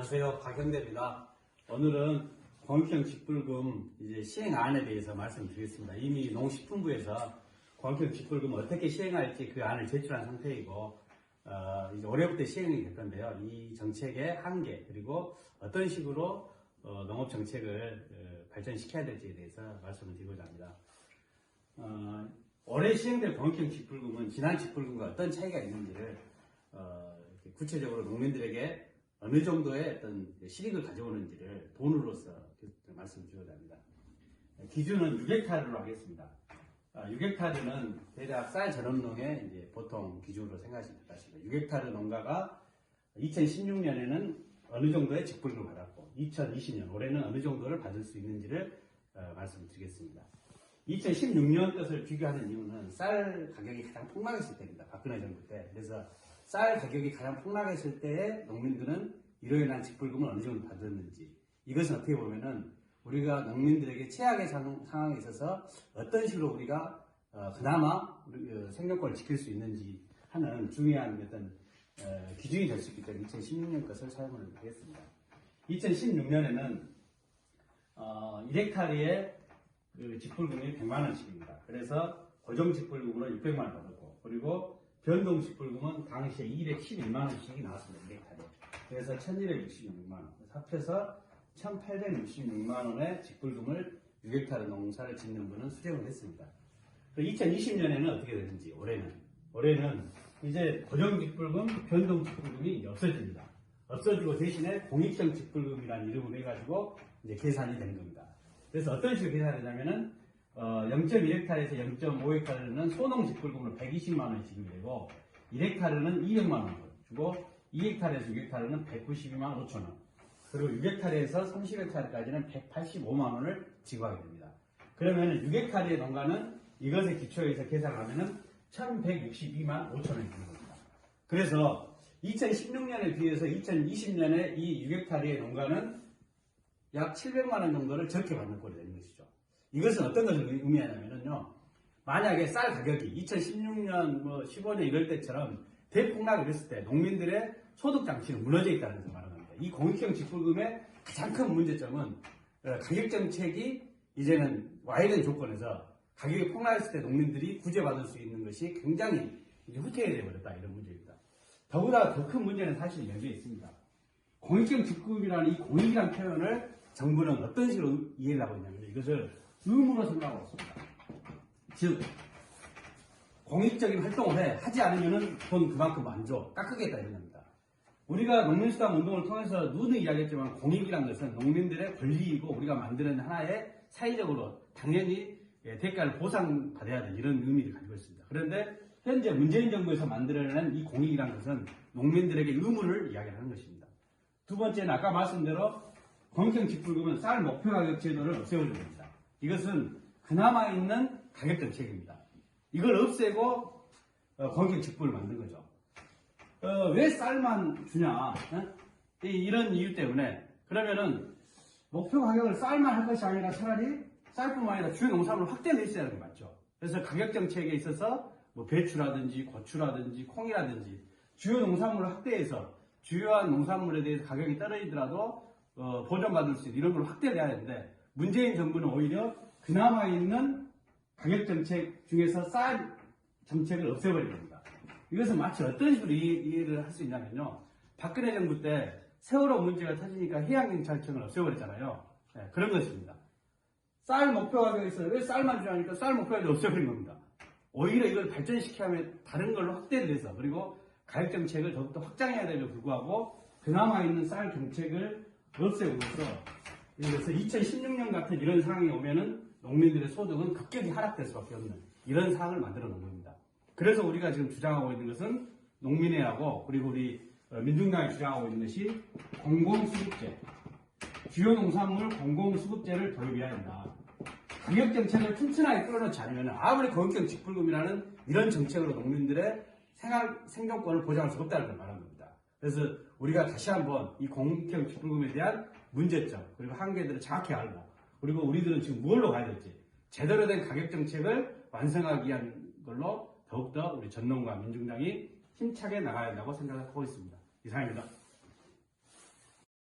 안녕하세요. 박형대입니다. 오늘은 공익형 직불금 시행안에 대해서 말씀드리겠습니다. 이미 농식품부에서 공익형 직불금 어떻게 시행할지 그 안을 제출한 상태이고 이제 올해부터 시행이 될 건데요. 이 정책의 한계 그리고 어떤 식으로 농업 정책을 발전시켜야 될지에 대해서 말씀을 드리고자 합니다. 올해 시행될 공익형 직불금은 지난 직불금과 어떤 차이가 있는지를 구체적으로 농민들에게 어느 정도의 어떤 실익을 가져오는지를 돈으로서 말씀드리고자 합니다. 기준은 6헥타르로 하겠습니다. 6헥타르는 대략 쌀 전업농의 이제 보통 기준으로 생각하시면 될 것 같습니다. 6헥타르 농가가 2016년에는 어느 정도의 직불금을 받았고 2020년 올해는 어느 정도를 받을 수 있는지를 말씀드리겠습니다. 2016년 것을 비교하는 이유는 쌀 가격이 가장 폭락했을 때입니다. 박근혜 정부 때. 그래서 쌀 가격이 가장 폭락했을 때에 농민들은 이로 인한 직불금을 어느 정도 받았는지, 이것은 어떻게 보면은 우리가 농민들에게 최악의 상황에 있어서 어떤 식으로 우리가 그나마 생존권을 지킬 수 있는지 하는 중요한 어떤 기준이 될 수 있기 때문에 2016년 것을 사용을 하겠습니다. 2016년에는 1헥타르의 직불금이 100만원씩입니다. 그래서 고정 직불금으로 600만원 받았고, 그리고 변동 직불금은 당시에 211만원씩이 나왔습니다. 1헥타르에. 그래서 1266만원. 합해서 1866만원의 직불금을 6헥타르 농사를 짓는 분은 수령을 했습니다. 2020년에는 어떻게 되는지, 올해는 이제 고정 직불금, 변동 직불금이 없어집니다. 없어지고 대신에 공익형 직불금이라는 이름을 해가지고 이제 계산이 되는 겁니다. 그래서 어떤 식으로 계산이 되냐면은 0.1헥타르에서 0.5헥타르는 소농 직불금으로 120만원이 지급되고 1헥타르는 200만원을 주고 2헥타르에서 6헥타르는 192만 5천원, 그리고 6헥타르에서 30헥타르까지는 185만원을 지급하게 됩니다. 그러면 6헥타르의 농가는 이것에 기초해서 계산을 하면은 1162만 5천원이 되는 겁니다. 그래서 2016년에 비해서 2020년에 이 6헥타르의 농가는 약 700만원 정도를 적게 받는 꼴이 되는 것이죠. 이것은 어떤 것을 의미하냐면요. 만약에 쌀 가격이 2016년, 15년 이럴 때처럼 대폭락을 했을 때 농민들의 소득 장치는 무너져 있다는 것을 말하는 겁니다. 이 공익형 직불금의 가장 큰 문제점은 가격 정책이 이제는 와해된 조건에서 가격이 폭락했을 때 농민들이 구제받을 수 있는 것이 굉장히 이제 후퇴해 버렸다, 이런 문제입니다. 더구나 더 큰 문제는 사실 여기에 있습니다. 공익형 직불금이라는 이 공익이라는 표현을 정부는 어떤 식으로 이해를 하고 있냐면 이것을 의무로 생각하고 있습니다. 즉 공익적인 활동을 하지 않으면 돈 그만큼 안 줘, 깎으겠다, 이런 겁니다. 우리가 농민수당 운동을 통해서 누누이 이야기했지만 공익이라는 것은 농민들의 권리이고 우리가 만드는 하나의 사회적으로 당연히 대가를 보상받아야 될 이런 의미를 가지고 있습니다. 그런데 현재 문재인 정부에서 만들어낸 이 공익이라는 것은 농민들에게 의무를 이야기하는 것입니다. 두 번째는 아까 말씀대로 공익형 직불금은 쌀 목표 가격 제도를 없애버린 겁니다. 이것은 그나마 있는 가격 정책입니다. 이걸 없애고 공익형 직불을 만든 거죠. 왜 쌀만 주냐? 이런 이유 때문에. 그러면은 목표 가격을 쌀만 할 것이 아니라 차라리 쌀뿐만 아니라 주요 농산물을 확대를 했어야 하는 게 맞죠. 그래서 가격 정책에 있어서 배추라든지 고추라든지 콩이라든지 주요 농산물을 확대해서 주요한 농산물에 대해서 가격이 떨어지더라도 보전받을 수 있는 이런 걸 확대를 해야 되는데, 문재인 정부는 오히려 그나마 있는 가격 정책 중에서 쌀 정책을 없애버린 겁니다. 이것은 마치 어떤 식으로 이해를 할 수 있냐면요. 박근혜 정부 때 세월호 문제가 터지니까 해양경찰청을 없애버렸잖아요. 네, 그런 것입니다. 쌀 목표 가격에서 왜 쌀만 주냐니까 쌀 목표 가격을 없애버린 겁니다. 오히려 이걸 발전시키면 다른 걸로 확대를 해서, 그리고 가격 정책을 더욱더 확장해야 되고 불구하고 그나마 있는 쌀 정책을 없애고서, 그래서 2016년 같은 이런 상황이 오면은 농민들의 소득은 급격히 하락될 수밖에 없는 이런 상황을 만들어 놓은 겁니다. 그래서 우리가 지금 주장하고 있는 것은 농민회하고 그리고 우리 민중당이 주장하고 있는 것이 공공수급제, 주요 농산물 공공수급제를 도입해야 된다. 가격 정책을 튼튼하게 끌어놓지 않으면 아무리 공익형 직불금이라는 이런 정책으로 농민들의 생존권을 보장할 수 없다는 걸 말하는 겁니다. 그래서 우리가 다시 한번 이 공익형 직불금에 대한 문제점 그리고 한계들을 정확히 알고, 그리고 우리들은 지금 무엇로 가야 될지 제대로 된 가격 정책을 완성하기 위한 걸로 더욱더 우리 전농과 민중당이 힘차게 나가야 한다고 생각하고 있습니다. 이상입니다.